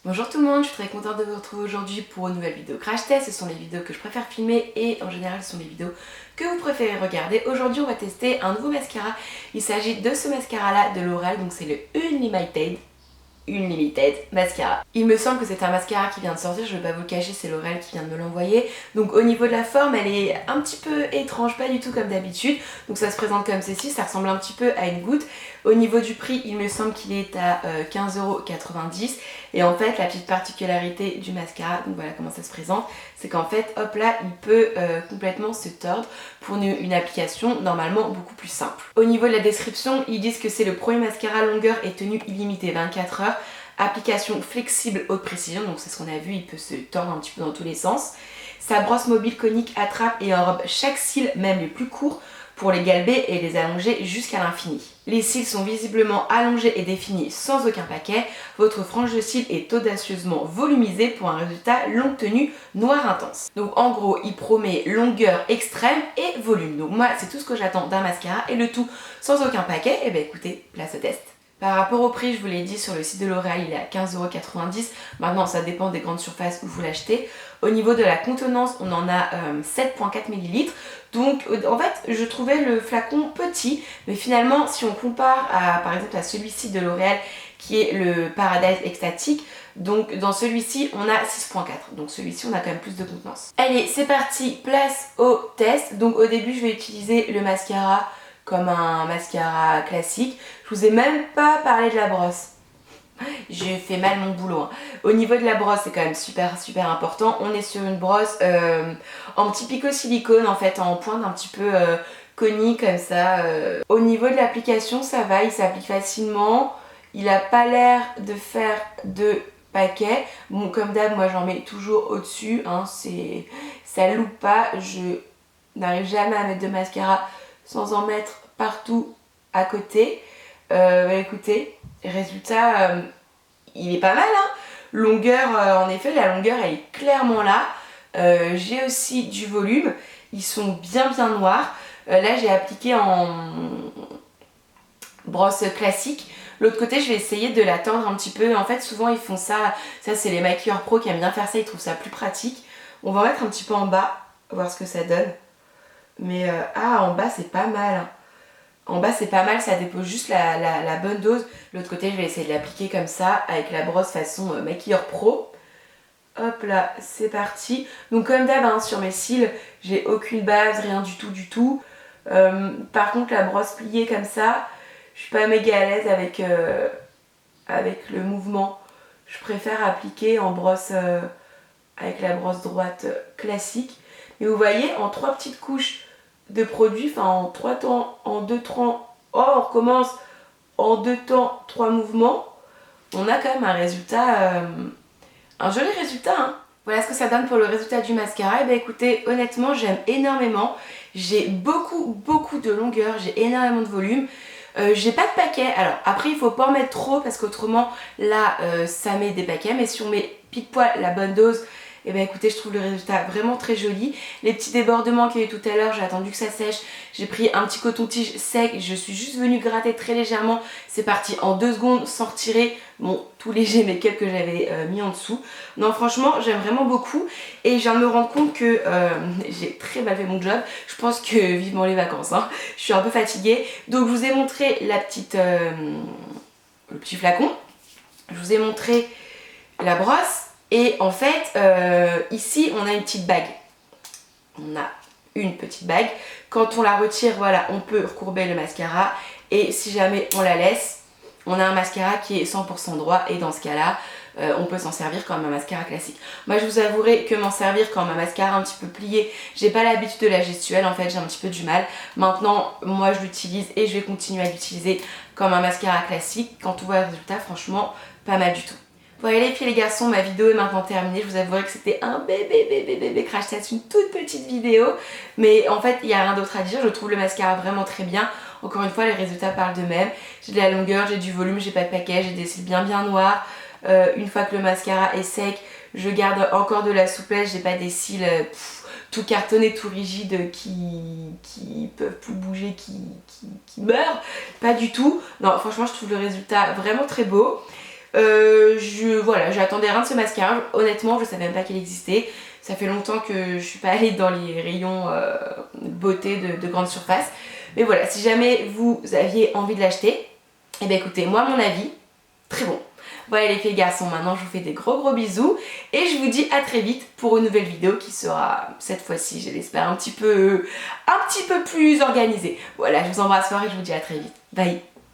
Bonjour tout le monde, je suis très contente de vous retrouver aujourd'hui pour une nouvelle vidéo crash test. Ce sont les vidéos que je préfère filmer et en général ce sont les vidéos que vous préférez regarder. Aujourd'hui on va tester un nouveau mascara. Il s'agit de ce mascara là de L'Oréal, donc c'est le Unlimited Mascara. Il me semble que c'est un mascara qui vient de sortir, je ne vais pas vous le cacher, c'est L'Oréal qui vient de me l'envoyer. Donc au niveau de la forme, elle est un petit peu étrange, pas du tout comme d'habitude. Donc ça se présente comme ceci, ça ressemble un petit peu à une goutte. Au niveau du prix, il me semble qu'il est à 15,90 €. Et en fait, la petite particularité du mascara, donc voilà comment ça se présente, c'est qu'en fait, hop là, il peut complètement se tordre pour une application normalement beaucoup plus simple. Au niveau de la description, ils disent que c'est le premier mascara longueur et tenue illimitée 24 heures. Application flexible haute précision, donc c'est ce qu'on a vu, il peut se tordre un petit peu dans tous les sens. Sa brosse mobile conique attrape et enrobe chaque cil, même les plus courts, pour les galber et les allonger jusqu'à l'infini. Les cils sont visiblement allongés et définis sans aucun paquet. Votre frange de cils est audacieusement volumisée pour un résultat longue tenue noir intense. Donc en gros, il promet longueur extrême et volume. Donc moi, c'est tout ce que j'attends d'un mascara et le tout sans aucun paquet. Et bien écoutez, place au test. Par rapport au prix, je vous l'ai dit, sur le site de L'Oréal, il est à 15,90 €. Maintenant, ça dépend des grandes surfaces où vous l'achetez. Au niveau de la contenance, on en a 7,4 ml. Donc, en fait, je trouvais le flacon petit. Mais finalement, si on compare par exemple à celui-ci de L'Oréal, qui est le Paradise Extatique, donc dans celui-ci, on a 6,4. Donc celui-ci, on a quand même plus de contenance. Allez, c'est parti, place au test. Donc au début, je vais utiliser le mascara comme un mascara classique. Je vous ai même pas parlé de la brosse. J'ai fait mal mon boulot. Au niveau de la brosse, c'est quand même super important. On est sur une brosse en petit picot silicone, en fait, en pointe un petit peu conique comme ça. Au niveau de l'application, ça va, il s'applique facilement. Il a pas l'air de faire de paquet. Bon, comme d'hab, moi j'en mets toujours au-dessus. Ça loupe pas. Je n'arrive jamais à mettre de mascara sans en mettre partout à côté. Écoutez, résultat, il est pas mal, hein. Longueur, en effet, la longueur elle est clairement là. J'ai aussi du volume, ils sont bien noirs. Là j'ai appliqué en brosse classique. L'autre côté, je vais essayer de la tendre un petit peu. En fait, souvent ils font ça. Ça, c'est les maquilleurs pro qui aiment bien faire ça, ils trouvent ça plus pratique. On va en mettre un petit peu en bas, voir ce que ça donne. Mais en bas c'est pas mal, hein. En bas c'est pas mal, ça dépose juste la bonne dose. L'autre côté je vais essayer de l'appliquer comme ça avec la brosse façon maquilleur pro. Hop là, c'est parti. Donc comme d'hab, hein, sur mes cils, j'ai aucune base, rien du tout. Par contre la brosse pliée comme ça, je suis pas méga à l'aise avec le mouvement. Je préfère appliquer en brosse avec la brosse droite classique. Mais vous voyez, en 3 petites couches de produits, enfin en 3 temps, en 2 temps, on recommence en 2 temps, 3 mouvements, on a quand même un résultat, un joli résultat, hein. Voilà ce que ça donne pour le résultat du mascara. Et bien écoutez, honnêtement j'aime énormément, j'ai beaucoup de longueur, j'ai énormément de volume. J'ai pas de paquet, alors après il faut pas en mettre trop parce qu'autrement là ça met des paquets, mais si on met pile poil la bonne dose, et bien écoutez, je trouve le résultat vraiment très joli. Les petits débordements qu'il y a eu tout à l'heure, j'ai attendu que ça sèche. J'ai pris un petit coton-tige sec, je suis juste venue gratter très légèrement. C'est parti en 2 secondes sans retirer mon tout léger make-up que j'avais mis en dessous. Non franchement, j'aime vraiment beaucoup. Et je viens de me rendre compte que j'ai très mal fait mon job. Je pense que vivement les vacances, hein. Je suis un peu fatiguée. Donc je vous ai montré le petit flacon. Je vous ai montré la brosse. Et en fait, ici, on a une petite bague. On a une petite bague. Quand on la retire, voilà, on peut recourber le mascara. Et si jamais on la laisse, on a un mascara qui est 100% droit. Et dans ce cas-là, on peut s'en servir comme un mascara classique. Moi, je vous avouerai que m'en servir comme un mascara un petit peu plié, j'ai pas l'habitude de la gestuelle. En fait, j'ai un petit peu du mal. Maintenant, moi, je l'utilise et je vais continuer à l'utiliser comme un mascara classique. Quand on voit le résultat, franchement, pas mal du tout. Voilà les filles et les garçons, ma vidéo est maintenant terminée. Je vous avouerai que c'était un bébé crash test, une toute petite vidéo. Mais en fait, il n'y a rien d'autre à dire. Je trouve le mascara vraiment très bien. Encore une fois, les résultats parlent d'eux-mêmes. J'ai de la longueur, j'ai du volume, j'ai pas de paquet, j'ai des cils bien noirs. Une fois que le mascara est sec, je garde encore de la souplesse. J'ai pas des cils tout cartonnés, tout rigides qui peuvent plus bouger, qui meurent. Pas du tout. Non, franchement, je trouve le résultat vraiment très beau. Voilà, j'attendais rien de ce mascara, honnêtement je savais même pas qu'il existait. Ça fait longtemps que je suis pas allée dans les rayons beauté de grande surface. Mais voilà, si jamais vous aviez envie de l'acheter, eh bien écoutez, moi mon avis, très bon. Voilà les filles et garçons, maintenant je vous fais des gros bisous et je vous dis à très vite pour une nouvelle vidéo qui sera cette fois-ci, je l'espère, un petit peu plus organisée. Voilà, je vous embrasse fort et je vous dis à très vite. Bye.